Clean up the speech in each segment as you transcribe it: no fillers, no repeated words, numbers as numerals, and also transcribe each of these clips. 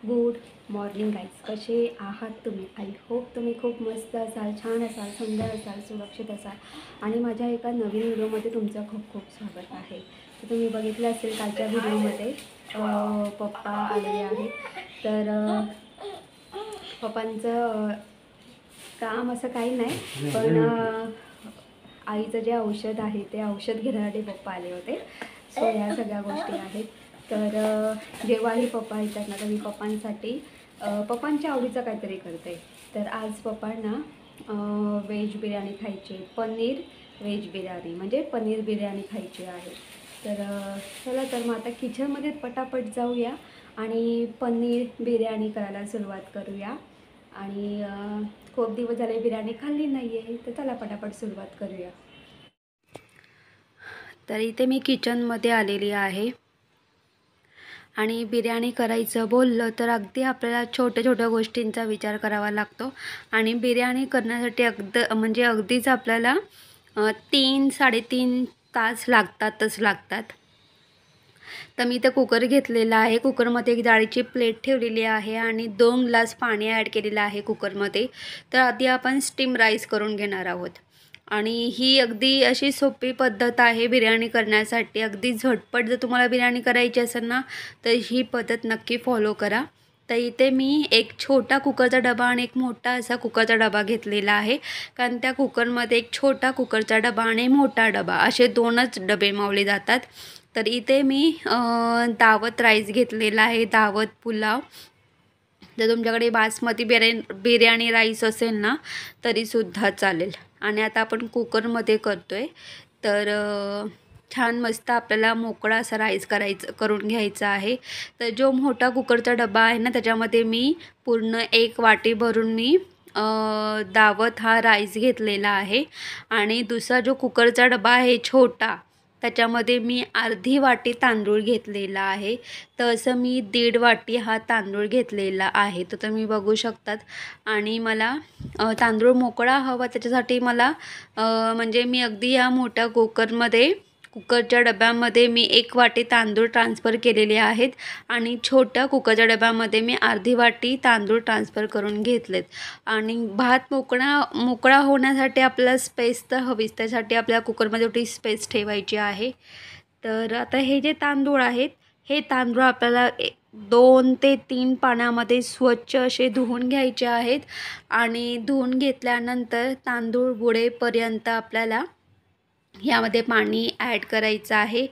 Good morning guys, कसे आहात तुम्ही? आय होप तुम्ही खूप मस्त असाल, छान असाल, सुंदर असाल, सुरक्षित असाल आणि माझ्या एका नवीन व्हिडिओमध्ये तुमचं खूप खूप स्वागत आहे. तर तुम्ही बघितलं असेल कालच्या व्हिडिओमध्ये पप्पा आलेले आहेत. तर पप्पांचं काम असं काही नाही, पण आईचं जे औषध आहे ते औषध घेण्यासाठी पप्पा आले होते. सो ह्या सगळ्या गोष्टी आहेत. तर जेव्हाही पप्पा येतात ना तर मी पप्पांसाठी पप्पांच्या आवडीचं काहीतरी करते. तर आज पप्पांना व्हेज बिर्याणी खायची, पनीर व्हेज बिर्याणी म्हणजे पनीर बिर्याणी खायची आहे. तर चला तर मग आता किचनमध्ये पटापट जाऊया आणि पनीर बिर्याणी करायला सुरुवात करूया. आणि खूप दिवस झाले बिर्याणी खाल्ली नाही आहे, तर चला पटापट सुरुवात करूया. तर इथे मी किचनमध्ये आलेली आहे आणि बिर्याणी करायचं बोललं तर अगदी आपल्याला छोट्या छोट्या गोष्टींचा विचार करावा लागतो. आणि बिर्याणी करण्यासाठी अगदीच आपल्याला 3-3.5 तास लागतात. तर मी इथं कुकर घेतलेला आहे. कुकरमध्ये एक जाळीची प्लेट ठेवलेली आहे आणि 2 ग्लास पाणी ॲड केलेलं आहे कुकरमध्ये. तर आधी आपण स्टीम राईस करून घेणार आहोत. आणि ही अगदी अशी सोपी पद्धत आहे बिर्याणी करण्यासाठी. अगदी झटपट जर तुम्हाला बिर्याणी करायची असेल ना तर ही पद्धत नक्की फॉलो करा. तर इथे मी एक छोटा कुकरचा डबा आणि एक मोठा असा कुकरचा डबा घेतलेला आहे. कारण त्या कुकरमध्ये एक छोटा कुकरचा डबा आणि मोठा डबा असे 2च डबे मावले जातात. तर इथे मी दावत राईस घेतलेला आहे, दावत पुलाव. जर तुमच्याकडे बासमती बिर्याणी राईस असेल ना तरीसुद्धा चालेल. आणि आता आपण कुकरमध्ये करतो आहे. तर छान मस्त आपल्याला मोकळा असा राईस करून घ्यायचा आहे. तर जो मोठा कुकरचा डबा आहे ना त्याच्यामध्ये मी पूर्ण 1 वाटी भरून मी दावत हा राईस घेतलेला आहे. आणि दुसरा जो कुकरचा डबा आहे छोटा त्याच्यामध्ये मी अर्धी वाटी तांदूळ घेतलेला आहे. तर असं मी 1.5 वाटी हा तांदूळ घेतलेला आहे. तर तुम्ही बघू शकतात. आणि मला तांदूळ मोकळा हवा त्याच्यासाठी मला म्हणजे मी अगदी या मोठ्या कुकरच्या डब्यामध्ये मी 1 वाटी तांदूळ ट्रान्सफर केलेले आहेत आणि छोट्या कुकरच्या डब्यामध्ये मी अर्धी वाटी तांदूळ ट्रान्सफर करून घेतलेत. आणि भात मोकळा होण्यासाठी आपल्याला स्पेस तर हवीच, त्यासाठी आपल्या कुकरमध्ये थोडी स्पेस ठेवायची आहे. तर आता हे जे तांदूळ आहेत हे तांदूळ आपल्याला 2 ते 3 पाण्यामध्ये स्वच्छ असे धुवून घ्यायचे आहेत. आणि धुवून घेतल्यानंतर तांदूळ बुडेपर्यंत आपल्याला यामध्ये पाणी ॲड करायचं आहे.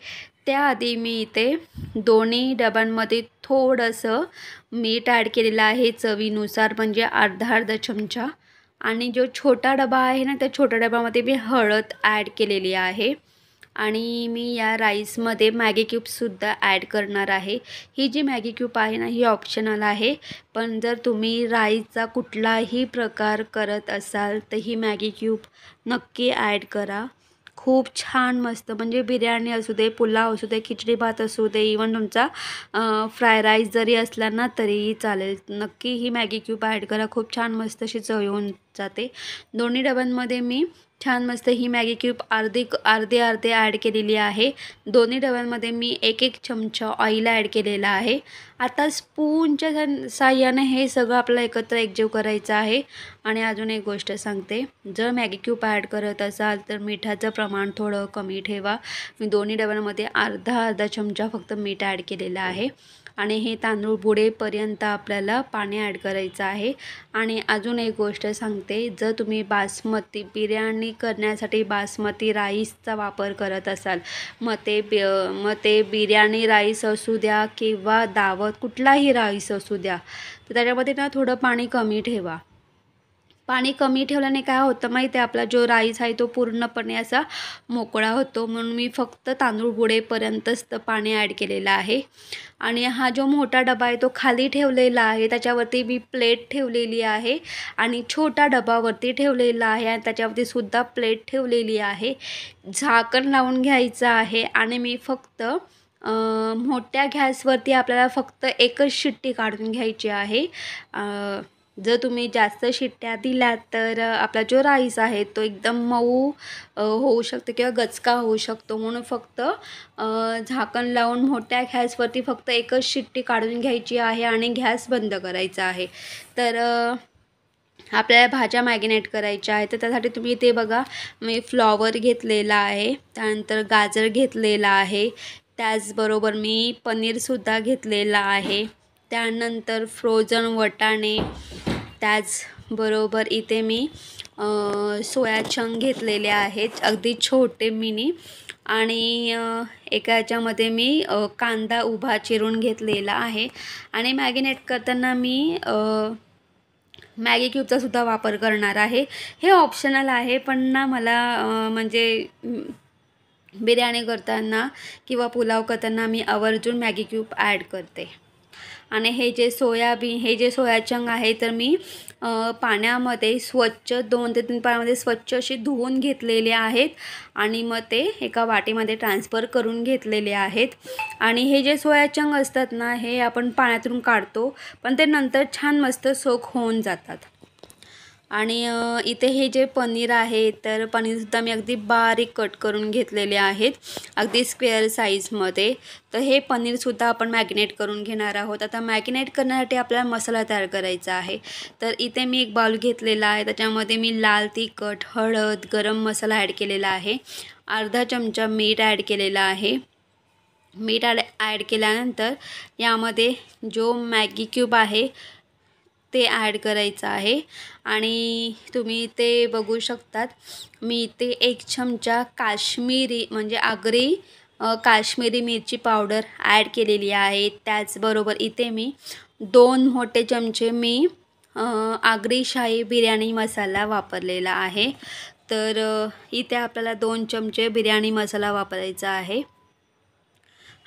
त्याआधी मी इथे दोन्ही डब्यांमध्ये थोडंसं मीठ ॲड केलेलं आहे चवीनुसार, म्हणजे अर्धा चमचा. आणि जो छोटा डबा आहे ना त्या छोट्या डब्यामध्ये मी हळद ॲड केलेली आहे. आणि मी या राईसमध्ये मॅगी क्यूबसुद्धा ॲड करणार आहे. ही जी मॅगी क्यूब आहे ना ही ऑप्शनल आहे, पण जर तुम्ही राईसचा कुठलाही प्रकार करत असाल तर ही मॅगी क्यूब नक्की ॲड करा. खूप छान मस्त, म्हणजे बिर्याणी असू दे, पुलाव असू दे, खिचडी भात असू दे, इवन तुमचा फ्राय राईस जरी असला ना तरीही चालेल. नक्की ही मॅगी क्यूब ॲड करा, खूप छान मस्त अशी चव येऊन जाते. दोन्ही डब्यांमध्ये मी छान मस्त ही मॅगी क्यूब अर्धे ॲड केलेली आहे. दोन्ही डब्यांमध्ये मी 1 चमचा ऑइल ॲड केलेला आहे. आता स्पूनच्या साहाय्याने हे सगळं आपल्याला एकत्र एकजीव करायचं आहे. आणि अजून एक गोष्ट सांगते, जर मॅगी क्यूब ॲड करत असाल तर मिठाचं प्रमाण थोडं कमी ठेवा. मी दोन्ही डब्यांमध्ये अर्धा चमचा फक्त मीठ ॲड केलेलं आहे. आणि हे तांदूळ बुडेपर्यंत आपल्याला पाणी ॲड करायचं आहे. आणि अजून एक गोष्ट सांगते, जर तुम्ही बिर्याणी करण्यासाठी बासमती राईसचा वापर करत असाल, मग ते बिर्याणी राईस असू द्या किंवा दावत कुठलाही राईस असू द्या, तर त्याच्यामध्ये ना थोडं पाणी कमी ठेवा. पाणी कमी ठेवल्याने काय होतं माहिती आहे, आपला जो राईस आहे तो पूर्णपणे असा मोकळा होतो. म्हणून मी फक्त तांदूळ बुडेपर्यंतच पाणी ॲड केलेलं आहे. आणि हा जो मोठा डबा आहे तो खाली ठेवलेला आहे, त्याच्यावरती मी प्लेट ठेवलेली आहे. आणि छोटा डबावरती ठेवलेला आहे आणि त्याच्यावरती सुद्धा प्लेट ठेवलेली आहे. झाकण लावून घ्यायचं आहे. आणि मी फक्त मोठ्या गॅसवरती आपल्याला फक्त 1च शिट्टी काढून घ्यायची आहे. जर तुम्ही जास्त शिट्ट्या दिल्यात तर आपला जो राईस आहे तो एकदम मऊ होऊ शकतो किंवा गचका होऊ शकतो. म्हणून फक्त झाकण लावून मोठ्या गॅसवरती फक्त एकच शिट्टी काढून घ्यायची आहे आणि गॅस बंद करायचा आहे. तर आपल्याला भाज्या मॅगिनेट करायच्या आहेत, तर त्यासाठी तुम्ही इथे बघा मी फ्लॉवर घेतलेला आहे, त्यानंतर गाजर घेतलेला आहे, त्याचबरोबर मी पनीरसुद्धा घेतलेला आहे, त्यानंतर फ्रोझन वटाणे, त्याचबरोबर इथे मी सोया चंक घेतलेले आहेत अगदी छोटे मिनी, आणि एका याच्यामध्ये मी कांदा उभा चिरून घेतलेला आहे. आणि मॅगिनेट करताना मी मॅगी क्यूबचा सुद्धा वापर करणार आहे. हे ऑप्शनल आहे, पण ना मला म्हणजे बिर्याणी करताना किंवा पुलाव करताना मी आवर्जून मॅगी क्यूब ॲड करते. आणि हे जे सोया चंक आहे तर मी पाण्यामध्ये स्वच्छ 2 ते 3 पाण्यामध्ये स्वच्छ अशी धुवून घेतलेले आहेत आणि मग ते एका वाटीमध्ये ट्रान्सफर करून घेतलेले आहेत. आणि हे जे सोया चंक असतात ना, हे आपण पाण्यातून काढतो पण ते नंतर छान मस्त सोक होऊन जातात. आणि इथे हे जे पनीर आहे तर पनीरसुद्धा मी अगदी बारीक कट करून घेतलेले आहेत अगदी स्क्वेअर साईजमध्ये. तर हे पनीरसुद्धा आपण मॅगिनेट करून घेणार आहोत. आता मॅगिनेट करण्यासाठी आपल्याला मसाला तयार करायचा आहे. तर इथे मी एक बाउल घेतलेला आहे, त्याच्यामध्ये मी लाल तिखट, हळद, गरम मसाला ॲड केलेला आहे, अर्धा चमचा मीठ ॲड केलेला आहे. मीठ ॲड केल्यानंतर यामध्ये जो मॅगी क्यूब आहे ते ॲड करायचं आहे. आणि तुम्ही ते बघू शकतात मी इथे 1 चमचा काश्मीरी म्हणजे आगरी काश्मीरी मिरची पावडर ॲड केलेली आहे. त्याचबरोबर इथे मी 2 मोठे चमचे मी आगरी शाही बिर्याणी मसाला वापरलेला आहे. तर इथे आपल्याला 2 चमचे बिर्याणी मसाला वापरायचा आहे.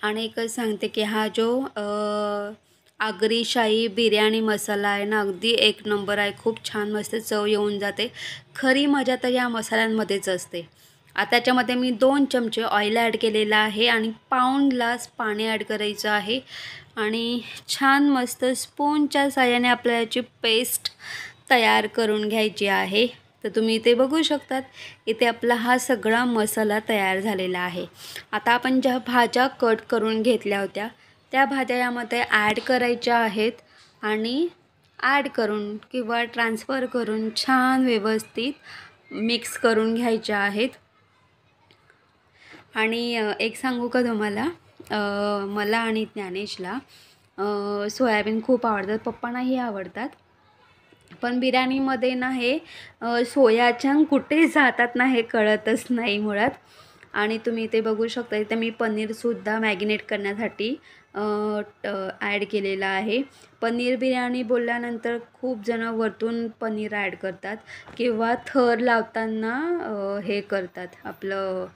आणि एकच सांगते की हा जो आगरी शाही बिर्याणी मसाला आहे ना, अगदी एक नंबर आहे, खूप छान मस्त चव येऊन जाते. खरी मजा तर या मसाल्यांमध्येच असते. आता त्याच्यामध्ये मी 2 चमचे ऑइल ॲड केलेला आहे आणि पाऊण ग्लास पाणी ॲड करायचं आहे आणि छान मस्त स्पूनच्या साहाय्याने आपल्याला याची पेस्ट तयार करून घ्यायची आहे. तर तुम्ही इथे बघू शकतात, इथे आपला हा सगळा मसाला तयार झालेला आहे. आता आपण ज्या भाज्या कट करून घेतल्या होत्या त्या भाज्या यामध्ये ॲड करायच्या आहेत आणि ॲड करून किंवा ट्रान्सफर करून छान व्यवस्थित मिक्स करून घ्यायच्या आहेत. आणि एक सांगू का तुम्हाला, मला आणि ज्ञानेशला सोयाबीन खूप आवडतात, पप्पांनाही आवडतात, पण बिर्याणीमध्ये ना हे सोया चंक कुठे जातात ना हे कळतच नाही मुळात. आणि तुम्ही इथे बघू शकता, इथे मी पनीरसुद्धा मॅगिनेट करण्यासाठी ॲड केलेला आहे. पनीर बिर्याणी बोलल्यानंतर खूप जणं वरतून पनीर ॲड करतात किंवा थर लावताना हे करतात, आपलं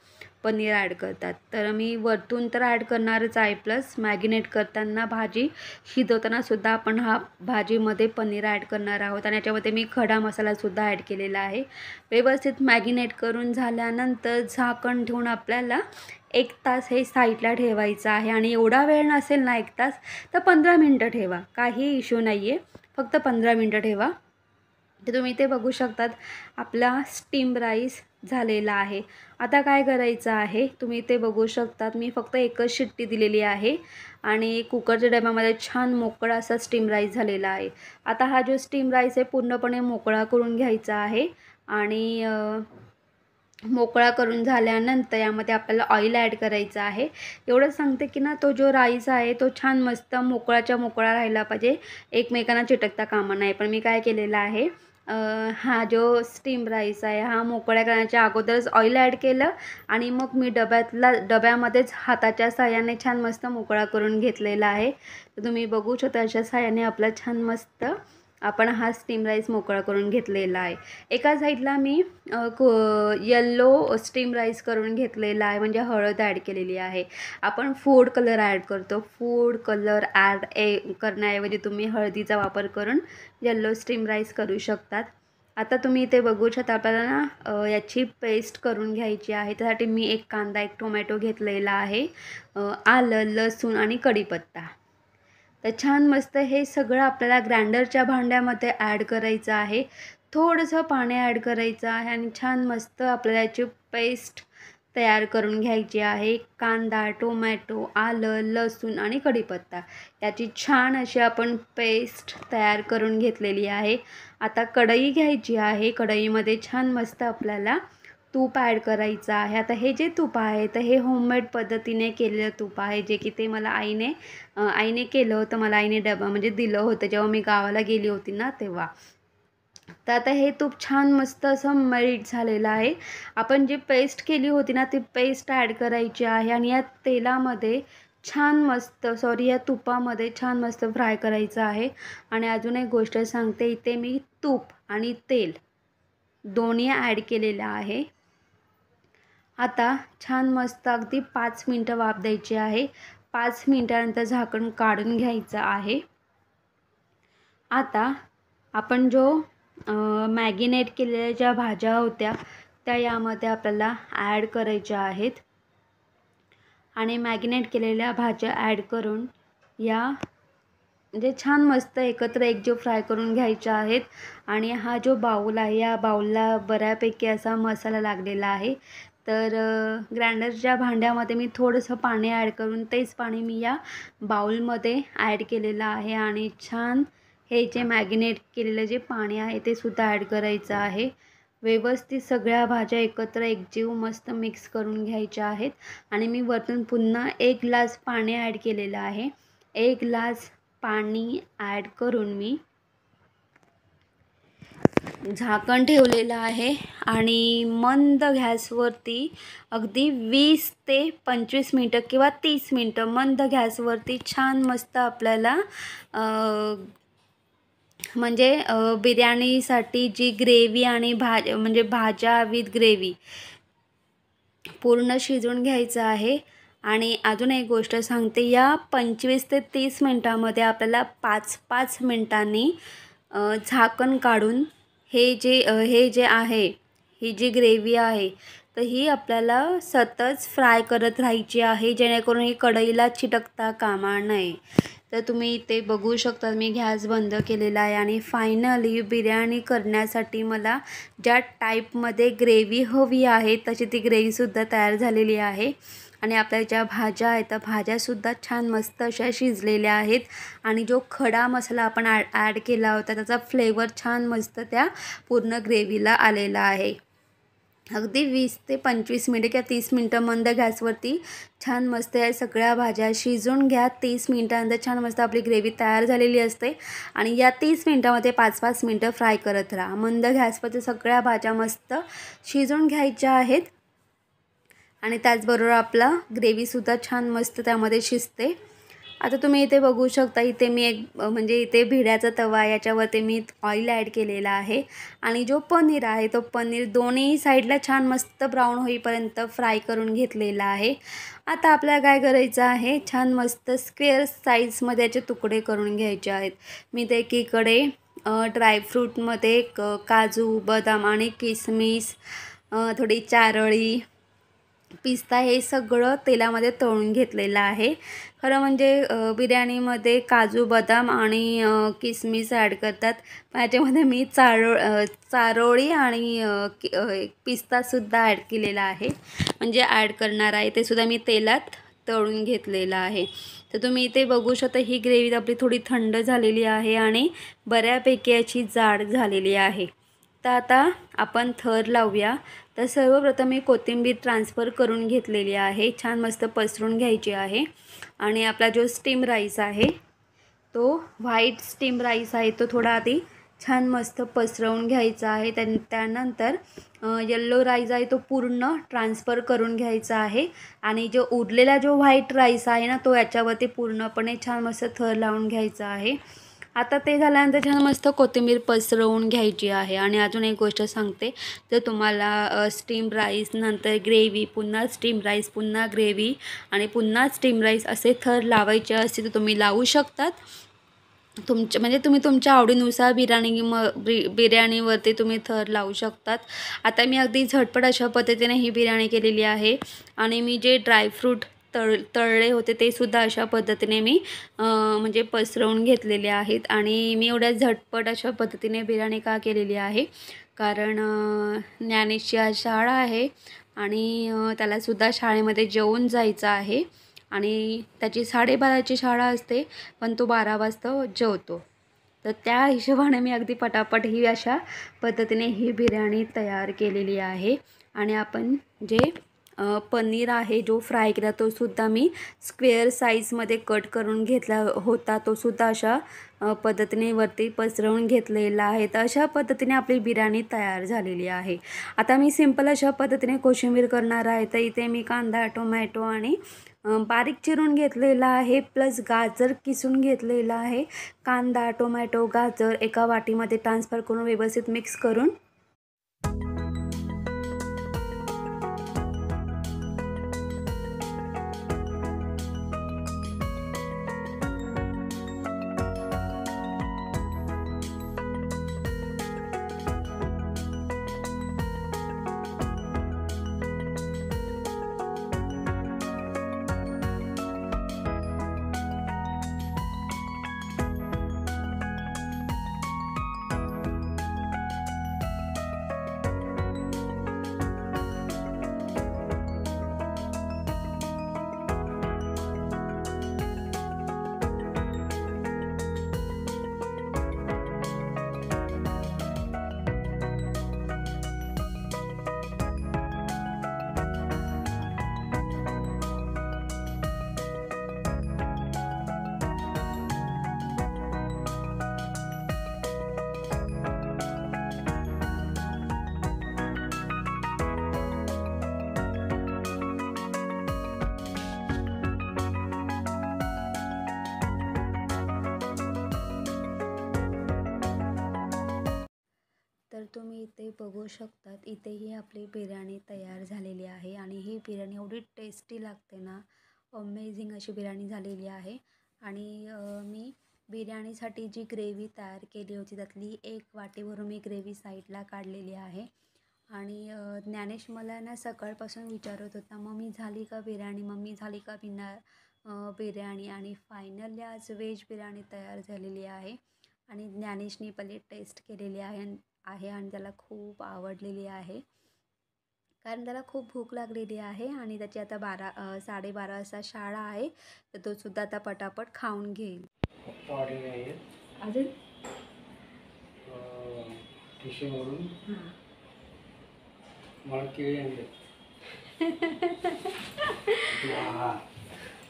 पनीर ॲड करतात. तर मी वरतून तर ॲड करणारच आहे, प्लस मॅगिनेट करताना भाजी शिजवतानासुद्धा आपण हा भाजीमध्ये पनीर ॲड करणार आहोत. आणि याच्यामध्ये मी खडा मसालासुद्धा ॲड केलेला आहे. व्यवस्थित मॅगिनेट करून झाल्यानंतर झाकण ठेवून आपल्याला 1 तास हे साईडला ठेवायचं आहे. आणि एवढा वेळ नसेल ना 1 तास तर 15 मिनटं ठेवा, काही इश्यू नाही आहे, फक्त 15 मिनटं ठेवा. तर तुम्ही इथे बघू शकतात आपला स्टीम राईस झालेला आहे. आता काय करायचं आहे, तुम्ही इथे बघू शकतात मी फक्त एकच शिट्टी दिलेली आहे आणि कुकरच्या डब्यामध्ये छान मोकळा असा स्टीम राईस झालेला आहे. आता हा जो स्टीम राईस आहे पूर्णपणे मोकळा करून घ्यायचा आहे. आणि मोकळा करून झाल्यानंतर यामध्ये आपल्याला ऑइल ॲड करायचं आहे. एवढंच सांगते की ना, तो जो राईस आहे तो छान मस्त मोकळाच्या मोकळा राहिला पाहिजे, एकमेकांना चिटकता कामा नाही. पण मी काय केलेलं आहे, हा जो स्टीम राईस आहे हा मोकळ्या करण्याच्या अगोदरच ऑइल ॲड केलं आणि मग मी डब्यामध्येच हाताच्या साहाय्याने छान मस्त मोकळा करून घेतलेला आहे. तर तुम्ही बघू शकता अशा साहाय्याने आपला छान मस्त आपण हा स्टीम राईस मोकळा करून घेतलेला आहे. एका साईडला मी येल्लो स्टीम राईस करून घेतलेला आहे, म्हणजे हळद ॲड केलेली आहे. आपण फूड कलर ॲड करतो, फूड कलर करण्याऐवजी तुम्ही हळदीचा वापर करून येल्लो स्टीम राईस करू शकतात. आता तुम्ही इथे बघू शकता आपल्याला ना याची पेस्ट करून घ्यायची आहे. त्यासाठी मी 1 कांदा, 1 टोमॅटो घेतलेला आहे, आलं, लसूण आणि कढीपत्ता. तर छान मस्त हे सगळं आपल्याला ग्राइंडरच्या भांड्यामध्ये ॲड करायचं आहे. थोडंसं पाणी ॲड करायचं आहे आणि छान मस्त आपल्याला याची पेस्ट तयार करून घ्यायची आहे. कांदा, टोमॅटो, आलं, लसूण आणि कढीपत्ता याची छान अशी आपण पेस्ट तयार करून घेतलेली आहे. आता कढई घ्यायची आहे. कढईमध्ये छान मस्त आपल्याला तूप ॲड करायचं आहे. आता हे जे तूप आहे तर हे होममेड पद्धतीने केलेलं तूप आहे, जे की ते मला आईने केलं होतं. मला आईने डबा म्हणजे दिलं होतं जेव्हा मी गावाला गेली होती ना तेव्हा. तर आता हे तूप छान मस्त असं मेल्ट झालेलं आहे. आपण जी पेस्ट केली होती ना ती पेस्ट ॲड करायची आहे आणि या तेलामध्ये या तुपामध्ये छान मस्त फ्राय करायचं आहे. आणि अजून एक गोष्ट सांगते, इथे मी तूप आणि तेल दोन्ही ॲड केलेलं आहे. आता छान मस्त अगदी 5 मिनटं वाफ द्यायची आहे. 5 मिनटानंतर झाकण काढून घ्यायचं आहे. आता आपण जो मॅगिनेट केलेल्या ज्या भाज्या होत्या त्या यामध्ये आपल्याला ॲड करायच्या आहेत आणि मॅगिनेट केलेल्या भाज्या ॲड करून या म्हणजे छान मस्त एकत्र एकजीव फ्राय करून घ्यायच्या आहेत. आणि हा जो बाऊल आहे या बाऊलला बऱ्यापैकी असा मसाला लागलेला आहे. तर ग्राइंडरच्या भांड्यामध्ये मी थोडंसं पाणी ॲड करून तेच पाणी मी या बाऊलमध्ये ॲड केलेलं आहे आणि छान हे जे मॅगिनेट केलेलं जे पाणी आहे ते सुद्धा ॲड करायचं आहे. व्यवस्थित सगळ्या भाज्या एकत्र एकजीव मस्त मिक्स करून घ्यायच्या आहेत. आणि मी वरतून पुन्हा 1 ग्लास पाणी ॲड केलेलं आहे. 1 ग्लास पाणी ॲड करून मी झाकण ठेवलेलं आहे आणि मंद गॅसवरती अगदी 20 ते 25 मिनटं किंवा 30 मिनटं मंद गॅसवरती छान मस्त आपल्याला म्हणजे बिर्याणीसाठी जी ग्रेव्ही आणि म्हणजे भाज्या विथ ग्रेव्ही पूर्ण शिजवून घ्यायचं आहे. आणि अजून एक गोष्ट सांगते, या 25 ते 30 मिनटामध्ये आपल्याला 5-5 मिनटांनी झाकण काढून हे जे आहे, ही जी ग्रेव्ही आहे तर ही आपल्याला सतत फ्राय करत राहायची आहे, जेणेकरून ही कढईला चिटकता कामा नये. तर तुम्ही इथे बघू शकता मी गॅस बंद केलेला आहे आणि फायनली बिर्याणी करण्यासाठी मला ज्या टाईपमध्ये ग्रेव्ही हवी आहे तशी ती ग्रेव्हीसुद्धा तयार झालेली आहे. आणि आपल्या ज्या भाज्या आहेत त्या भाज्यासुद्धा छान मस्त अशा शिजलेल्या आहेत. आणि जो खडा मसाला आपण ॲड केला होता त्याचा फ्लेवर छान मस्त त्या पूर्ण ग्रेव्हीला आलेला आहे. अगदी 20 ते 25 मिनटं किंवा 30 मिनटं मंद गॅसवरती छान मस्त या सगळ्या भाज्या शिजवून घ्या. 30 मिनटानंतर छान मस्त आपली ग्रेव्ही तयार झालेली असते. आणि या 30 मिनटामध्ये 5-5 मिनटं फ्राय करत राहा. मंद गॅसवरती सगळ्या भाज्या मस्त शिजवून घ्यायच्या आहेत. आणि त्याचबरोबर आपला ग्रेव्हीसुद्धा छान मस्त त्यामध्ये शिजते. आता तुम्ही इथे बघू शकता, इथे मी इथे भिड्याचा तवा याच्यावरती मी ऑइल ॲड केलेला आहे. आणि जो पनीर आहे तो पनीर दोन्ही साईडला छान मस्त ब्राऊन होईपर्यंत फ्राय करून घेतलेला आहे. आता आपल्याला काय करायचं आहे, छान मस्त स्क्वेअर साईजमध्ये याचे तुकडे करून घ्यायचे आहेत. मी ते एकीकडे ड्रायफ्रूटमध्ये काजू, बदाम आणि किसमिस, थोडी चारोळी, पिस्ता हे सगळं तेलामध्ये तळून घेतलेलं आहे. खरं म्हणजे बिर्याणीमध्ये काजू, बदाम आणि किसमिस ॲड करतात, पण याच्यामध्ये मी चारोळी आणि पिस्तासुद्धा ॲड केलेला आहे, म्हणजे ॲड करणार आहे. ते सुद्धा मी तेलात तळून घेतलेलं आहे. तर तुम्ही इथे बघू शकता ही ग्रेव्ही आपली थोडी थंड झालेली आहे आणि बऱ्यापैकी याची जाड झालेली आहे. तर आता आपण थर लावूया. तर सर्वप्रथम मी कोथिंबीर ट्रान्सफर करून घेतलेली आहे, छान मस्त पसरून घ्यायची आहे. आणि आपला जो स्टीम राईस आहे तो व्हाईट स्टीम राईस आहे तो थोडा आधी छान मस्त पसरवून घ्यायचा आहे. त्यानंतर येल्लो राईस आहे तो पूर्ण ट्रान्सफर करून घ्यायचा आहे. आणि जो उरलेला जो व्हाईट राईस आहे ना तो याच्यावरती पूर्णपणे छान मस्त थर लावून घ्यायचा आहे. आता ते झाल्यानंतर छान मस्त कोथिंबीर पसरवून घ्यायची आहे. आणि अजून एक गोष्ट सांगते, जर तुम्हाला स्टीम राईस नंतर ग्रेव्ही, पुन्हा स्टीम राईस, पुन्हा ग्रेव्ही आणि पुन्हा स्टीम राईस असे थर लावायचे असतील तर तुम्ही लावू शकतात. तुम्ही तुमच्या आवडीनुसार बिर्याणीवरती तुम्ही थर लावू शकतात. आता मी अगदी झटपट अशा पद्धतीने ही बिर्याणी केलेली आहे. आणि मी जे ड्रायफ्रूट तळले होते ते सुद्धा अशा पद्धतीने मी म्हणजे पसरवून घेतलेले आहेत. आणि मी एवढ्या झटपट अशा पद्धतीने बिर्याणी का केलेली आहे, कारण ज्ञानेशची आज शाळा आहे आणि त्यालासुद्धा शाळेमध्ये जेवून जायचं आहे आणि त्याची 12:30ची शाळा असते, पण तो 12 वाजता जेवतो. तर त्या हिशोबाने मी अगदी पटापट ही अशा पद्धतीने ही बिर्याणी तयार केलेली आहे. आणि आपण जे पनीर आहे जो फ्राय केला तो सुद्धा मी स्क्वेअर साईजमध्ये कट करून घेतला होता, तो सुद्धा अशा पद्धतीने वरती पसरवून घेतलेला आहे. तर अशा पद्धतीने आपली बिर्याणी तयार झालेली आहे. आता मी सिंपल अशा पद्धतीने कोशिंबीर करणार आहे. तर इथे मी कांदा, टोमॅटो आणि बारीक चिरून घेतलेला आहे, प्लस गाजर किसून घेतलेला आहे. कांदा, टोमॅटो, गाजर एका वाटीमध्ये ट्रान्सफर करून व्यवस्थित मिक्स करून तर तुम्ही इथे बघू शकतात, इथेही आपली बिर्याणी तयार झालेली आहे. आणि ही बिर्याणी एवढी टेस्टी लागते ना, अमेझिंग अशी बिर्याणी झालेली आहे. आणि मी बिर्याणीसाठी जी ग्रेव्ही तयार केली होती त्यातली एक वाटीभरून मी ग्रेव्ही साईडला काढलेली आहे. आणि ज्ञानेश मला ना सकाळपासून विचारत होता, मम्मी झाली का बिर्याणी, मम्मी झाली का बिर्याणी. आणि फायनली आज व्हेज बिर्याणी तयार झालेली आहे. आणि ज्ञानेशनी पहिले टेस्ट केलेली आहे आणि त्याला खूप आवडलेली आहे, कारण त्याला खूप भूक लागलेली आहे आणि त्याची आता 12:30 वाजता शाळा आहे. तर तो सुद्धा आता पटापट खाऊन घेईल. अजून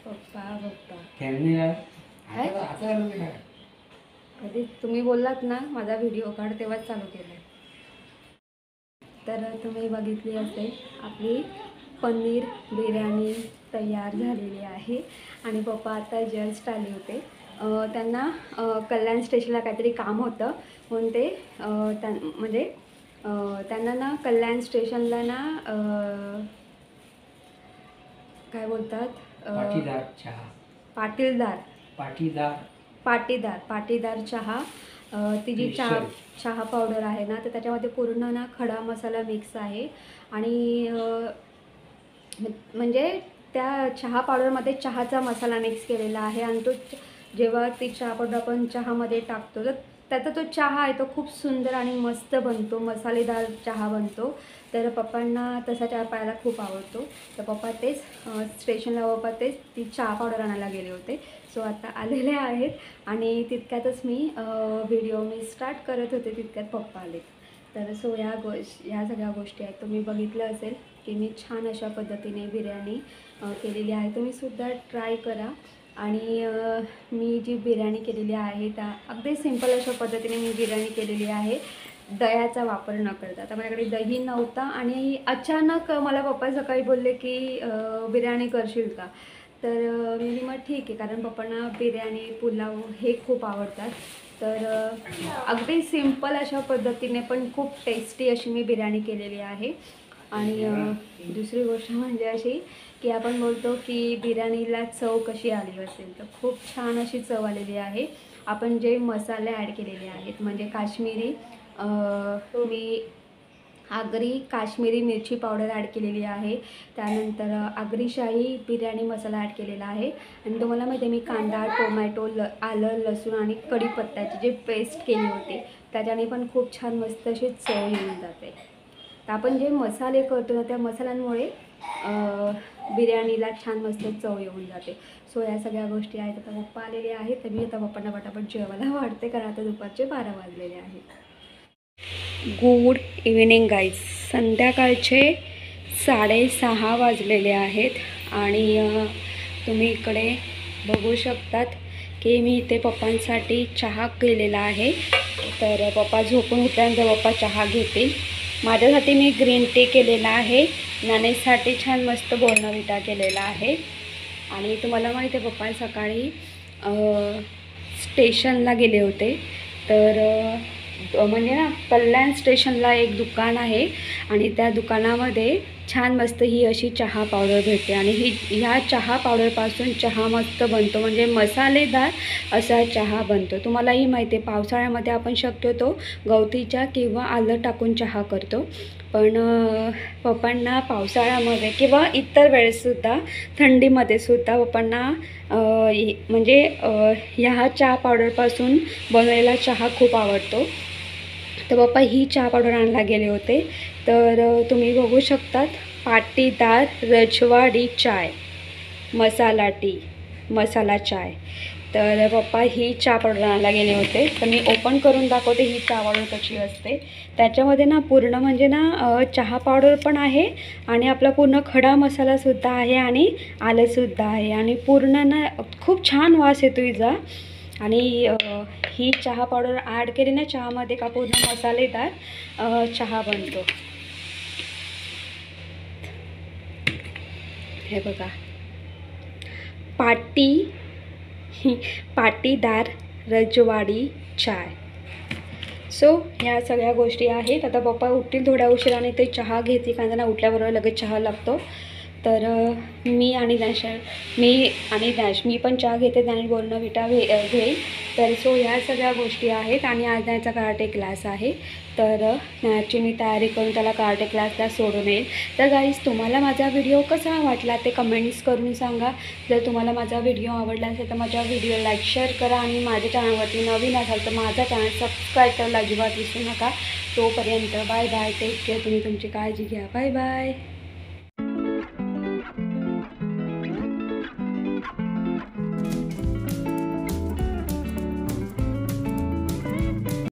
पप्पा कधी तुम्ही बोललात ना माझा व्हिडिओ काढ तेव्हाच चालू केलं. तर तुम्ही बघितली असेल आपली पनीर बिर्याणी तयार झालेली आहे. आणि पप्पा आता जस्ट आले होते, त्यांना कल्याण स्टेशनला काहीतरी काम होतं म्हणून ते म्हणजे त्यांना ना कल्याण स्टेशनला ना काय बोलतात, पाटीदार चहा, ती जी चहा पावडर आहे ना, तर त्याच्यामध्ये पूर्ण ना खडा मसाला मिक्स आहे. आणि म्हणजे त्या चहा पावडरमध्ये चहाचा मसाला मिक्स केलेला आहे. आणि तो जेव्हा ती चहा पावडर आपण चहामध्ये टाकतो तर त्याचा तो चहा आहे तो खूप सुंदर आणि मस्त बनतो, मसालेदार चहा बनतो. तर पप्पांना तसा चहा प्यायला खूप आवडतो. तर पप्पा तेच स्टेशनला तेच ती चहा पावडर आणायला गेले होते. सो आता आलेले आहेत आणि तितक्यातच मी व्हिडिओ स्टार्ट करत होते, तितक्यात पप्पा आले. तर सो ह्या सगळ्या गोष्टी आहेत. तुम्ही बघितलं असेल की मी छान अशा पद्धतीने बिर्याणी केलेली आहे. तुम्हीसुद्धा ट्राय करा. आणि मी जी बिर्याणी केलेली आहे त्या अगदी सिंपल अशा पद्धतीने मी बिर्याणी केलेली आहे, दह्याचा वापर न करता. आता माझ्याकडे दही नव्हता आणि अचानक मला पप्पा सकाळी बोलले की बिर्याणी करशील का. तर मी मग ठीक आहे, कारण पप्पांना बिर्याणी पुलाव हे खूप आवडतात. तर अगदी सिंपल अशा पद्धतीने पण खूप टेस्टी अशी मी बिर्याणी केलेली आहे. आणि दुसरी गोष्ट म्हणजे अशी की आपण बोलतो की बिर्याणीला चव कशी आली असेल, तर खूप छान अशी चव आलेली आहे. आपण जे मसाले ॲड केलेले आहेत म्हणजे काश्मीरी मी आगरी काश्मीरी मिरची पावडर ॲड केलेली आहे, त्यानंतर आगरी शाही बिर्याणी मसाला ॲड केलेला आहे आणि तुम्हाला माहिती आहे मी कांदा, टोमॅटो, आलं, लसूण आणि कढीपत्त्याची जी पेस्ट केली होती त्याच्याने पण खूप छान मस्त अशी चव येऊन जाते. तर आपण जे मसाले करतो ना त्या मसाल्यांमुळे बिर्याणीला छान मस्त चव येऊन जाते. सो या सगळ्या गोष्टी आहेत. आता पप्पा आलेले आहेत तर मी आता पप्पांना पटापट जेवायला वाढते कारण आता दुपारचे 12 वाजलेले आहेत. Good evening guys. संध्याकाळचे 6:30 वाजलेले आहेत आणि तुम्ही इकडे बघू शकतात की मी इथे पप्पांसाठी चहा केलेला आहे. तर पप्पा झोपून उठल्यानंतर पप्पा चहा घेतील. माझ्यासाठी मी ग्रीन टी केलेला आहे, नाणेसाठी छान मस्त बोर्नव्हिटा केलेला आहे. आणि तुम्हाला माहिती आहे पप्पा सकाळी स्टेशनला गेले होते. तर म्हणजे ना कल्याण स्टेशनला एक दुकान आहे आणि त्या दुकानामध्ये छान मस्त ही अशी चहा पावडर भेटते आणि ह्या चहा पावडरपासून चहा मस्त बनतो, म्हणजे मसालेदार असा चहा बनतो. तुम्हालाही माहिती आहे पावसाळ्यामध्ये आपण शक्यतो गवतीच्या किंवा आलं टाकून चहा करतो, पण पप्पांना पावसाळ्यामध्ये किंवा इतर वेळेससुद्धा थंडीमध्ये सुद्धा पप्पांना म्हणजे ह्या चहा पावडरपासून बनवलेला चहा खूप आवडतो. तर पप्पा ही चहा पावडर आणायला गेले होते. तर तुम्ही बघू शकतात पाटीदार रजवाडी चाय मसाला टी मसाला चाय. तर पप्पा ही चहा पावडर आणायला गेले होते. तर मी ओपन करून दाखवते ही चहा पावडर कशी असते. त्याच्यामध्ये ना पूर्ण म्हणजे ना चहा पावडर पण आहे आणि आपला पूर्ण खडा मसालासुद्धा आहे आणि आलंसुद्धा आहे आणि पूर्ण ना खूप छान वास येतो हिचा. आणि ही चहा पावडर ॲड केली ना चहामध्ये का पूर्ण मसालेदार चहा बनतो. हे बघा पाटीदार रजवाडी चाय. सो ह्या सगळ्या गोष्टी आहेत. आता पप्पा उठतील थोड्या उशिराने, ते चहा घेतील कारण त्यांना उठल्याबरोबर लगेच चहा लागतो. तर मी आणि डॅश मी पण चहा घेते, त्याने बोर्नव्हिटा घेईल. तर सो ह्या सगळ्या गोष्टी आहेत आणि आज त्याचा कराटे क्लास आहे. तर ह्याची मी तयारी करून त्याला कराटे क्लासला सोडून येईल. तर गाईज तुम्हाला माझा व्हिडिओ कसा वाटला ते कमेंट्स करून सांगा. जर तुम्हाला माझा व्हिडिओ आवडला असेल तर माझ्या व्हिडिओ लाईक शेअर करा आणि माझ्या चॅनलवरती नवीन असाल तर माझा चॅनल सबस्क्राईब करायला अजिबात विसरू नका. तोपर्यंत बाय बाय, टेक केअर. तुम्ही तुमची काळजी घ्या. Bye bye.